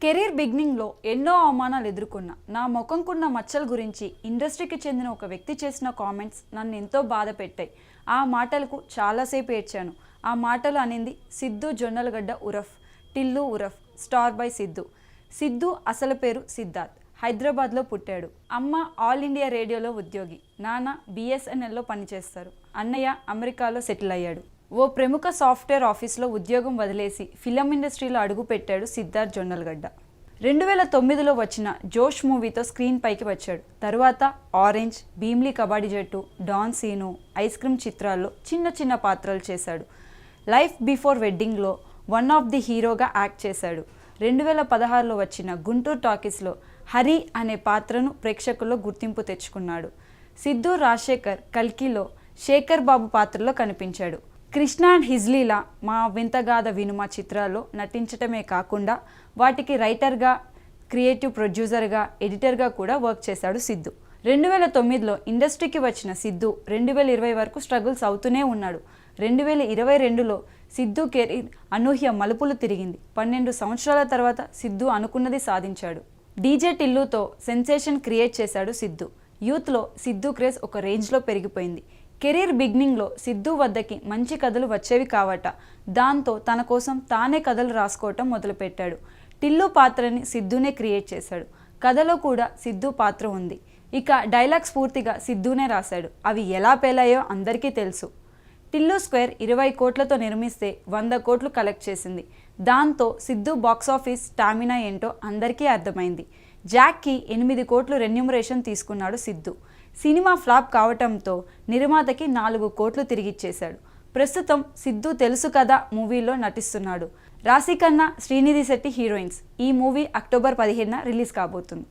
Career బిగినింగ్లో ఎన్నో అవమానాలు ఎదుర్కొన్నా నా ముఖంకున్న మచ్చల గురించి ఇండస్ట్రీకి చెందిన ఒక వ్యక్తి చేసిన కామెంట్స్ నన్ను ఎంతో బాధ పెట్టాయి. ఆ మాటలకు చాలాసేపు ఏడ్చాను. ఆ మాటలు అనింది సిద్ధు జొన్నలగడ్డ ఉరఫ్ టిల్లు ఉరఫ్ స్టార్ బై సిద్ధు. సిద్ధు అసలు పేరు సిద్ధార్థ్. హైదరాబాద్లో పుట్టాడు. అమ్మ ఆల్ ఇండియా రేడియోలో ఉద్యోగి, నాన్న బిఎస్ఎన్ఎల్లో పనిచేస్తారు. అన్నయ్య అమెరికాలో సెటిల్ అయ్యాడు. ఓ ప్రముఖ సాఫ్ట్వేర్ ఆఫీస్లో ఉద్యోగం వదిలేసి ఫిలిం ఇండస్ట్రీలో అడుగుపెట్టాడు సిద్ధార్థ్ జొన్నలగడ్డ. 2009లో వచ్చిన జోష్ మూవీతో స్క్రీన్ పైకి వచ్చాడు. తరువాత ఆరెంజ్, భీమ్లీ కబడ్డీ జట్టు, డాన్ సీను, ఐస్ క్రీమ్ చిత్రాల్లో చిన్న చిన్న పాత్రలు చేశాడు. లైఫ్ బిఫోర్ వెడ్డింగ్లో వన్ ఆఫ్ ది హీరోగా యాక్ట్ చేశాడు. 2016లో వచ్చిన గుంటూరు టాకీస్లో హరి అనే పాత్రను ప్రేక్షకుల్లో గుర్తింపు తెచ్చుకున్నాడు. సిద్ధు రాజశేఖర్ కల్కిలో శేఖర్ బాబు పాత్రలో కనిపించాడు. కృష్ణ అండ్ హిజ్లీలా, మా వింతగాథ వినుమ చిత్రాల్లో నటించటమే కాకుండా వాటికి రైటర్గా, క్రియేటివ్ ప్రొడ్యూసర్గా, ఎడిటర్గా కూడా వర్క్ చేశాడు సిద్ధు. 2009లో ఇండస్ట్రీకి వచ్చిన సిద్ధు 2020 వరకు స్ట్రగుల్స్ అవుతూనే ఉన్నాడు. 2022లో సిద్ధు కెరీర్ అనూహ్య మలుపులు తిరిగింది. 12 సంవత్సరాల తర్వాత సిద్ధు అనుకున్నది సాధించాడు. డీజే టిల్లుతో సెన్సేషన్ క్రియేట్ చేశాడు సిద్ధు. యూత్లో సిద్ధు క్రేజ్ ఒక రేంజ్లో పెరిగిపోయింది. కెరీర్ బిగినింగ్లో సిద్ధు వద్దకి మంచి కథలు వచ్చేవి కావట. దాంతో తన కోసం తానే కథలు రాసుకోవటం మొదలుపెట్టాడు. టిల్లు పాత్రని సిద్ధునే క్రియేట్ చేశాడు. కథలో కూడా సిద్ధు పాత్ర ఉంది. ఇక డైలాగ్స్ పూర్తిగా సిద్ధునే రాశాడు. అవి ఎలా పేలాయో అందరికీ తెలుసు. టిల్లు స్క్వేర్ 20 కోట్లతో నిర్మిస్తే 100 కోట్లు కలెక్ట్ చేసింది. దాంతో సిద్ధు బాక్సాఫీస్ స్టామినా ఏంటో అందరికీ అర్థమైంది. జాక్కి 8 కోట్లు రెన్యూమరేషన్ తీసుకున్నాడు సిద్ధు. సినిమా ఫ్లాప్ కావటంతో నిర్మాతకి 4 కోట్లు తిరిగిచ్చేశాడు. ప్రస్తుతం సిద్ధు తెలుసు కదా మూవీలో నటిస్తున్నాడు. రాశిఖన్నా, శ్రీనిధి శెట్టి హీరోయిన్స్. ఈ మూవీ అక్టోబర్ 15న రిలీజ్ కాబోతుంది.